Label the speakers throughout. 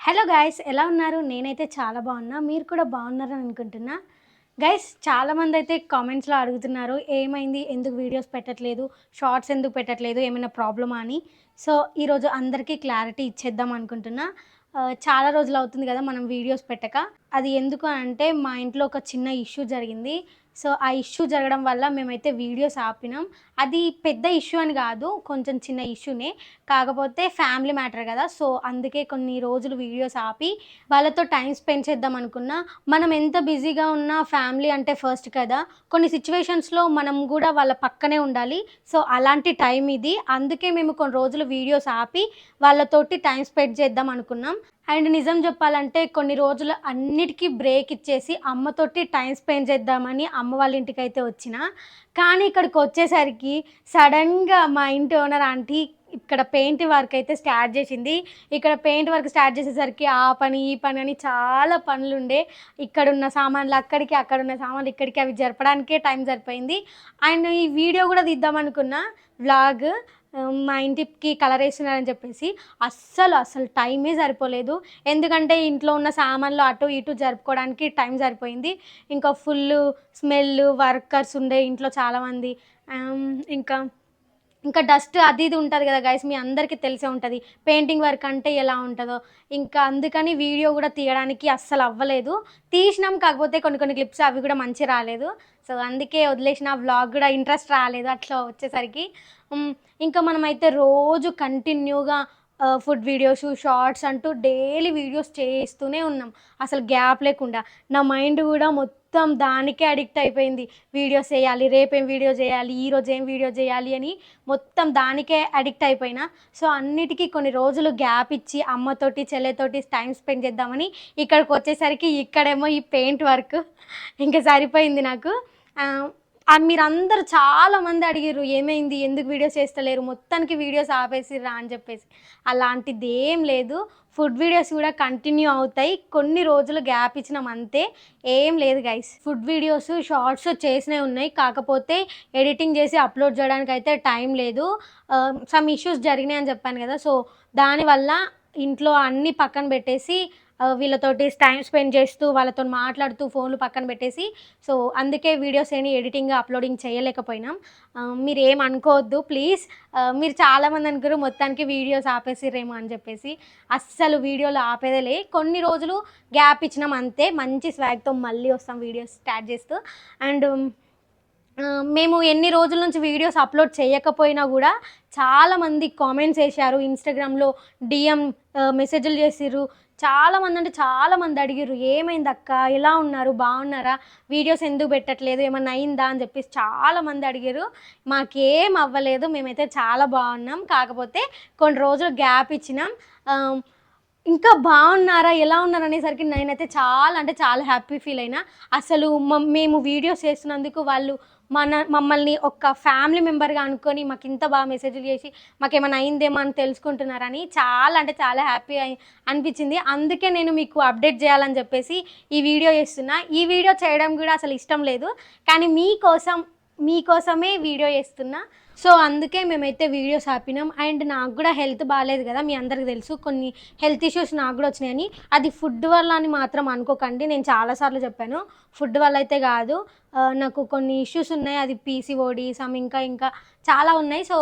Speaker 1: Hello guys, ఎలా ఉన్నారు? నేనైతే చాలా బాగున్నా. మీరు కూడా బాగున్నారని అనుకుంటున్నా. గైస్, చాలామంది అయితే కామెంట్స్లో అడుగుతున్నారు, ఏమైంది, ఎందుకు వీడియోస్ పెట్టట్లేదు, షార్ట్స్ ఎందుకు పెట్టట్లేదు, ఏమైనా ప్రాబ్లమా అని. సో ఈరోజు అందరికీ క్లారిటీ ఇచ్చేద్దాం అనుకుంటున్నా. చాలా రోజులు అవుతుంది కదా మనం వీడియోస్ పెట్టక. అది ఎందుకు అంటే మా ఇంట్లో ఒక చిన్న ఇష్యూ జరిగింది. సో ఆ ఇష్యూ జరగడం వల్ల మేమైతే వీడియోస్ ఆపినాం. అది పెద్ద ఇష్యూ అని కాదు, కొంచెం చిన్న ఇష్యూనే, కాకపోతే ఫ్యామిలీ మ్యాటర్ కదా. సో అందుకే కొన్ని రోజులు వీడియోస్ ఆపి వాళ్ళతో టైం స్పెండ్ చేద్దాం అనుకున్నా. మనం ఎంత బిజీగా ఉన్నా ఫ్యామిలీ అంటే ఫస్ట్ కదా. కొన్ని సిచ్యువేషన్స్లో మనం కూడా వాళ్ళ పక్కనే ఉండాలి. సో అలాంటి టైం ఇది. అందుకే మేము కొన్ని రోజులు వీడియోస్ ఆపి వాళ్ళతోటి టైం స్పెండ్ చేద్దాం అనుకున్నాం. అండ్ నిజం చెప్పాలంటే కొన్ని రోజులు అన్నిటికీ బ్రేక్ ఇచ్చేసి అమ్మతోటి టైం స్పెండ్ చేద్దామని అమ్మ వాళ్ళ ఇంటికి అయితే వచ్చిన. కానీ ఇక్కడికి వచ్చేసరికి సడన్గా మా ఇంటి ఓనర్ ఆంటీ ఇక్కడ పెయింట్ వర్క్ అయితే స్టార్ట్ చేసింది. ఇక్కడ పెయింట్ వర్క్ స్టార్ట్ చేసేసరికి ఆ పని ఈ పని అని చాలా పనులు ఉండే. ఇక్కడున్న సామాన్లు అక్కడికి, అక్కడున్న సామాన్లు ఇక్కడికి, అవి జరపడానికే టైం సరిపోయింది. అండ్ ఈ వీడియో కూడా తీద్దామనుకున్నా, వ్లాగ్, మా ఇంటికి కలర్ వేస్తున్నారని చెప్పేసి అస్సలు టైమే సరిపోలేదు. ఎందుకంటే ఇంట్లో ఉన్న సామాన్లు అటు ఇటు జరుపుకోవడానికి టైం సరిపోయింది. ఇంకా ఫుల్ స్మెల్, వర్కర్స్ ఉండే ఇంట్లో చాలామంది. ఇంకా ఇంకా డస్ట్ అది ఇది ఉంటుంది కదా గైస్, మీ అందరికీ తెలిసే ఉంటుంది పెయింటింగ్ వర్క్ అంటే ఎలా ఉంటుందో. ఇంకా అందుకని వీడియో కూడా తీయడానికి అస్సలు అవ్వలేదు. తీసినాం, కాకపోతే కొన్ని క్లిప్స్ అవి కూడా మంచి రాలేదు. సో అందుకే వదిలేసిన. వ్లాగ్ కూడా ఇంట్రెస్ట్ రాలేదు అట్లా వచ్చేసరికి. ఇంకా మనమైతే రోజు కంటిన్యూగా ఫుడ్ వీడియోస్, షార్ట్స్ అంటూ డైలీ వీడియోస్ చేస్తూనే ఉన్నాం, అసలు గ్యాప్ లేకుండా. నా మైండ్ కూడా మొత్తం దానికే అడిక్ట్ అయిపోయింది. వీడియోస్ చేయాలి, రేపేం వీడియో చేయాలి, ఈరోజు ఏం వీడియో చేయాలి అని మొత్తం దానికే అడిక్ట్ అయిపోయినా. సో అన్నిటికీ కొన్ని రోజులు గ్యాప్ ఇచ్చి అమ్మతోటి చెల్లెతోటి టైం స్పెండ్ చేద్దామని ఇక్కడికి వచ్చేసరికి ఇక్కడేమో ఈ పెయింట్ వర్క్ ఇంకా సరిపోయింది నాకు. మీరందరూ చాలామంది అడిగారు, ఏమైంది, ఎందుకు వీడియోస్ చేస్తలేరు, మొత్తానికి వీడియోస్ ఆపేసిర్రా అని చెప్పేసి. అలాంటిది ఏం లేదు, ఫుడ్ వీడియోస్ కూడా కంటిన్యూ అవుతాయి. కొన్ని రోజులు గ్యాప్ ఇచ్చినాం అంతే, ఏం లేదు గైస్. ఫుడ్ వీడియోస్, షార్ట్స్ చేసినవి ఉన్నాయి, కాకపోతే ఎడిటింగ్ చేసి అప్లోడ్ చేయడానికి అయితే టైం లేదు. సమ్ ఇష్యూస్ జరిగినాయి అని చెప్పాను కదా. సో దానివల్ల ఇంట్లో అన్నీ పక్కన పెట్టేసి వీళ్ళతోటి టైం స్పెండ్ చేస్తూ వాళ్ళతో మాట్లాడుతూ ఫోన్లు పక్కన పెట్టేసి, సో అందుకే వీడియోస్ ఏమి ఎడిటింగ్ అప్లోడింగ్ చేయలేకపోయినాం. మీరు ఏం అనుకోవద్దు ప్లీజ్. మీరు చాలామంది అనుకోరు మొత్తానికి వీడియోస్ ఆపేసిరేమో అని చెప్పేసి. అస్సలు వీడియోలు ఆపేదేలే, కొన్ని రోజులు గ్యాప్ ఇచ్చినాం అంతే. మంచి స్వాగ్తో మళ్ళీ వస్తాం వీడియోస్ స్టార్ట్ చేస్తూ. అండ్ మేము ఎన్ని రోజుల నుంచి వీడియోస్ అప్లోడ్ చేయకపోయినా కూడా చాలామంది కామెంట్స్ వేశారు, ఇన్స్టాగ్రామ్లో డిఎం మెసేజ్లు చేసిర్రు. చాలామంది అంటే చాలామంది అడిగిర్రు, ఏమైంది అక్క, ఎలా ఉన్నారు, బాగున్నారా, వీడియోస్ ఎందుకు పెట్టట్లేదు, ఏమన్నా అయిందా అని చెప్పేసి చాలామంది అడిగారు. మాకేం అవ్వలేదు, మేమైతే చాలా బాగున్నాం, కాకపోతే కొన్ని రోజులు గ్యాప్ ఇచ్చినాం. ఇంకా బాగున్నారా, ఎలా ఉన్నారు అనేసరికి నేనైతే చాలా అంటే చాలా హ్యాపీ ఫీల్ అయినా. అసలు మేము వీడియోస్ చేస్తున్నందుకు వాళ్ళు మమ్మల్ని ఒక ఫ్యామిలీ మెంబర్గా అనుకొని మాకు ఇంత బాగా మెసేజ్లు చేసి మాకేమైనా అయిందేమో అని తెలుసుకుంటున్నారని చాలా అంటే చాలా హ్యాపీ అనిపించింది. అందుకే నేను మీకు అప్డేట్ చేయాలని చెప్పేసి ఈ వీడియో చేస్తున్నా. ఈ వీడియో చేయడం కూడా అసలు ఇష్టం లేదు, కానీ మీకోసమే వీడియో చేస్తున్నా. సో అందుకే మేమైతే వీడియోస్ ఆపినాం. అండ్ నాకు కూడా హెల్త్ బాగాలేదు కదా, మీ అందరికీ తెలుసు, కొన్ని హెల్త్ ఇష్యూస్ నాకు కూడా వచ్చినాయని. అది ఫుడ్ వల్ల అని మాత్రం అనుకోకండి, నేను చాలాసార్లు చెప్పాను, ఫుడ్ వల్ల అయితే కాదు. నాకు కొన్ని ఇష్యూస్ ఉన్నాయి, అది పీసీఓడి సమ్ ఇంకా చాలా ఉన్నాయి. సో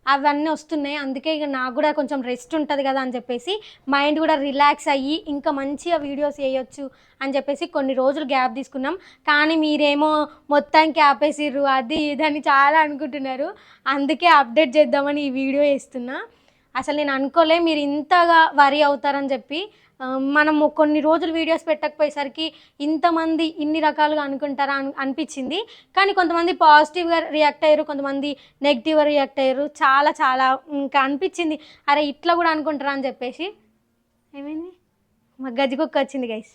Speaker 1: అవన్నీ వస్తున్నాయి, అందుకే ఇక నాకు కూడా కొంచెం రెస్ట్ ఉంటుంది కదా అని చెప్పేసి మైండ్ కూడా రిలాక్స్ అయ్యి ఇంకా మంచిగా వీడియోస్ చేయొచ్చు అని చెప్పేసి కొన్ని రోజులు గ్యాప్ తీసుకున్నాం. కానీ మీరేమో మొత్తానికి ఆపేసిర్రు అది ఇదని చాలా అనుకుంటున్నారు, అందుకే అప్డేట్ చేద్దామని ఈ వీడియో వేస్తున్నా. అసలు నేను అనుకోలే మీరు ఇంతగా వరీ అవుతారని చెప్పి. మనము కొన్ని రోజులు వీడియోస్ పెట్టకపోయేసరికి ఇంతమంది ఇన్ని రకాలుగా అనుకుంటారా అనిపించింది. కానీ కొంతమంది పాజిటివ్గా రియాక్ట్ అయ్యారు, కొంతమంది నెగిటివ్గా రియాక్ట్ అయ్యారు. చాలా ఇంకా అనిపించింది, అరే ఇట్లా కూడా అనుకుంటారా అని చెప్పేసి. ఏమైంది, మా గజ్జికుక్క వచ్చింది గైస్.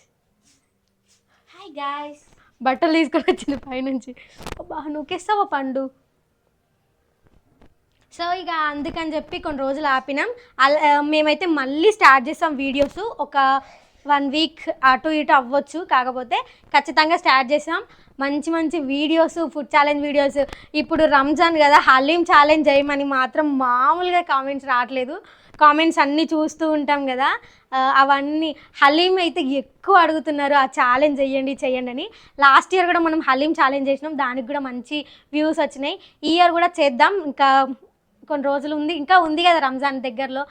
Speaker 1: హాయ్ గైస్, బట్టలు తీసుకొని వచ్చింది పైనుంచి. బాగా నూకేస్తావా పండు. సో ఇక అందుకని చెప్పి కొన్ని రోజులు ఆపినాం. మేమైతే మళ్ళీ స్టార్ట్ చేస్తాం వీడియోస్. ఒక 1 వీక్ అటు ఇటు అవ్వచ్చు, కాకపోతే ఖచ్చితంగా స్టార్ట్ చేసాం. మంచి వీడియోస్, ఫుడ్ ఛాలెంజ్ వీడియోస్. ఇప్పుడు రంజాన్ కదా, హలీం ఛాలెంజ్ చేయమని మాత్రం మామూలుగా కామెంట్స్ రావట్లేదు. కామెంట్స్ అన్నీ చూస్తూ ఉంటాం కదా, అవన్నీ హలీం అయితే ఎక్కువ అడుగుతున్నారు, ఆ ఛాలెంజ్ చెయ్యండి అని. లాస్ట్ ఇయర్ కూడా మనం హలీం ఛాలెంజ్ చేసినాం, దానికి కూడా మంచి వ్యూస్ వచ్చినాయి. ఈ ఇయర్ కూడా చేద్దాం, ఇంకా కొన్ని రోజులు ఉంది, ఇంకా ఉంది కదా రంజాన్ దగ్గరలో.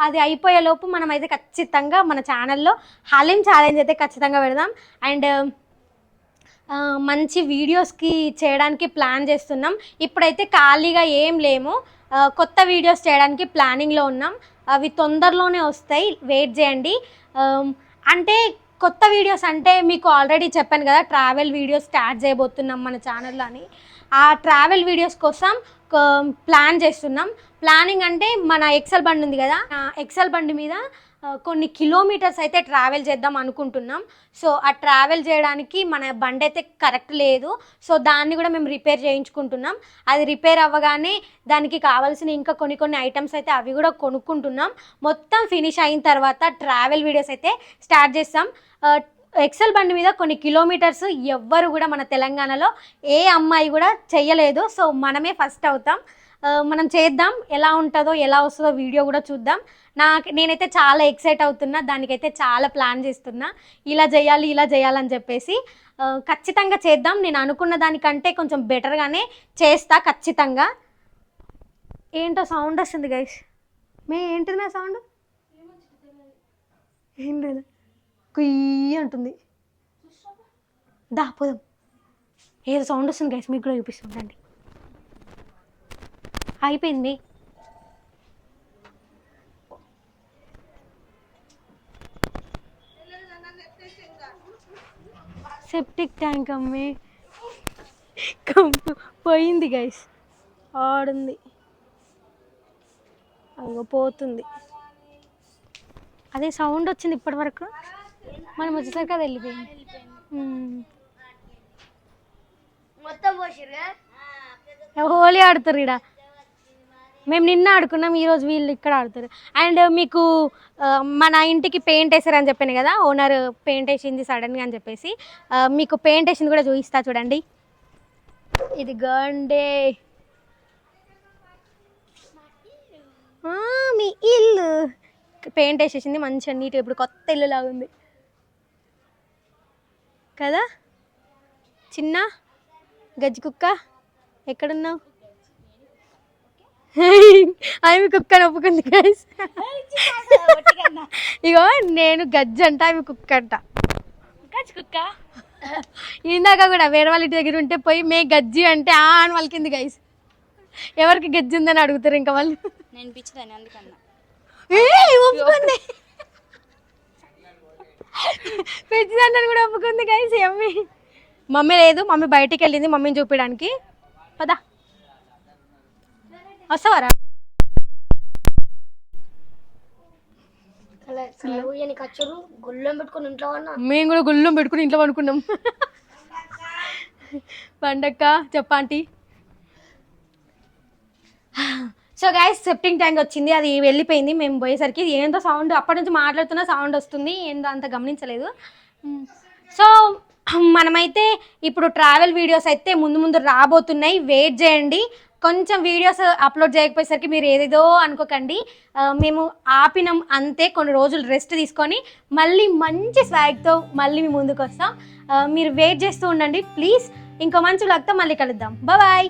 Speaker 1: అది అయిపోయేలోపు మనం అయితే ఖచ్చితంగా మన ఛానల్లో హలీం ఛాలెంజ్ అయితే ఖచ్చితంగా పెడదాం. అండ్ మంచి వీడియోస్కి చేయడానికి ప్లాన్ చేస్తున్నాం. ఇప్పుడైతే ఖాళీగా ఏం లేము, కొత్త వీడియోస్ చేయడానికి ప్లానింగ్లో ఉన్నాం. అవి తొందరలోనే వస్తాయి, వెయిట్ చేయండి. అంటే కొత్త వీడియోస్ అంటే మీకు ఆల్రెడీ చెప్పాను కదా, ట్రావెల్ వీడియోస్ స్టార్ట్ చేయబోతున్నాం మన ఛానల్లో అని. ఆ ట్రావెల్ వీడియోస్ కోసం ప్లాన్ చేస్తున్నాం. ప్లానింగ్ అంటే మన ఎక్సెల్ బండి ఉంది కదా, ఎక్సెల్ బండి మీద కొన్ని కిలోమీటర్స్ అయితే ట్రావెల్ చేద్దాం అనుకుంటున్నాం. సో ఆ ట్రావెల్ చేయడానికి మన బండి అయితే కరెక్ట్ లేదు, సో దాన్ని కూడా మేము రిపేర్ చేయించుకుంటున్నాం. అది రిపేర్ అవ్వగానే దానికి కావాల్సిన ఇంకా కొన్ని ఐటమ్స్ అయితే అవి కూడా కొనుక్కుంటున్నాం. మొత్తం ఫినిష్ అయిన తర్వాత ట్రావెల్ వీడియోస్ అయితే స్టార్ట్ చేస్తాం. ఎక్సెల్ బండి మీద కొన్ని కిలోమీటర్స్ ఎవ్వరు కూడా మన తెలంగాణలో ఏ అమ్మాయి కూడా చెయ్యలేదు, సో మనమే ఫస్ట్ అవుతాం. మనం చేద్దాం, ఎలా ఉంటుందో ఎలా వస్తుందో వీడియో కూడా చూద్దాం. నేనైతే చాలా ఎక్సైట్ అవుతున్నా, దానికైతే చాలా ప్లాన్ చేస్తున్నా, ఇలా చేయాలని చెప్పేసి. ఖచ్చితంగా చేద్దాం, నేను అనుకున్న దానికంటే కొంచెం బెటర్గానే చేస్తా ఖచ్చితంగా. ఏంటో సౌండ్ వస్తుంది గైస్, ఏంటిది నా సౌండ్? ఏం లేదు, కుయ్యి అంటుంది. పోదాం, ఏదో సౌండ్ వస్తుంది గైస్, మీకు కూడా చూపిస్తుందండి. అయిపోయింది. సెప్టిక్ ట్యాంక్ అమ్మే పోయింది గైస్, ఆడుంది, అగో పోతుంది. అదే సౌండ్ వచ్చింది ఇప్పటి వరకు, మనం వచ్చేసరికి అది వెళ్ళిపోయింది. హోలీ ఆడుతారు ఇక్కడ, మేము నిన్న ఆడుకున్నాం, ఈరోజు వీళ్ళు ఇక్కడ ఆడుతారు. అండ్ మీకు మన ఇంటికి పెయింట్ వేసారని చెప్పాను కదా, ఓనర్ పెయింట్ వేసింది సడన్గా అని చెప్పేసి, మీకు పెయింట్ వేసింది కూడా చూపిస్తా చూడండి. ఇది గండే మీ ఇల్లు పెయింట్ వేసేసింది మంచిగా నీట్గా, ఇప్పుడు కొత్త ఇల్లు లాగా ఉంది కదా. చిన్న గజ్జి కుక్క ఎక్కడున్నావు? ఆమె కుక్కని ఒప్పుకుంది గైస్. ఇగో నేను గజ్జి అంట, ఆమె కుక్క అంట. గజ్జి కుక్క ఇందాక కూడా వేరే వాళ్ళ ఇంటి దగ్గర ఉంటే పోయి మే గజ్జి అంటే అని వాళ్ళకింది గైస్. ఎవరికి గజ్జి ఉందని అడుగుతారు ఇంకా వాళ్ళు. నేను పిచ్చిదాన్ని అందుకన్నా ఒప్పుకుంది, పిచ్చిదాన్ని కూడా ఒప్పుకుంది గైస్. మమ్మీ లేదు, మమ్మీ బయటికి వెళ్ళింది మమ్మీని చూపించడానికి. పదా వస్తావారా? మేము కూడా గుళ్ళం పెట్టుకుని ఇంట్లో అనుకున్నాం. పండక్క చెప్పండి. సో గైస్ సెప్టింగ్ ట్యాంక్ వచ్చింది, అది వెళ్ళిపోయింది మేము పోయేసరికి. ఏందో సౌండ్ అప్పటి నుంచి మాట్లాడుతున్నా సౌండ్ వస్తుంది, ఏందో అంత గమనించలేదు. సో మనమైతే ఇప్పుడు ట్రావెల్ వీడియోస్ అయితే ముందు రాబోతున్నాయి, వెయిట్ చేయండి. కొంచెం వీడియోస్ అప్లోడ్ చేయకపోయేసరికి మీరు ఏదేదో అనుకోకండి, మేము ఆపినాం అంతే. కొన్ని రోజులు రెస్ట్ తీసుకొని మళ్ళీ మంచి స్వాగ్తో మళ్ళీ మీ ముందుకు వస్తాం. మీరు వెయిట్ చేస్తూ ఉండండి ప్లీజ్. ఇంకో మంచి వ్లాగ్తో మళ్ళీ కలుద్దాం. బాయ్.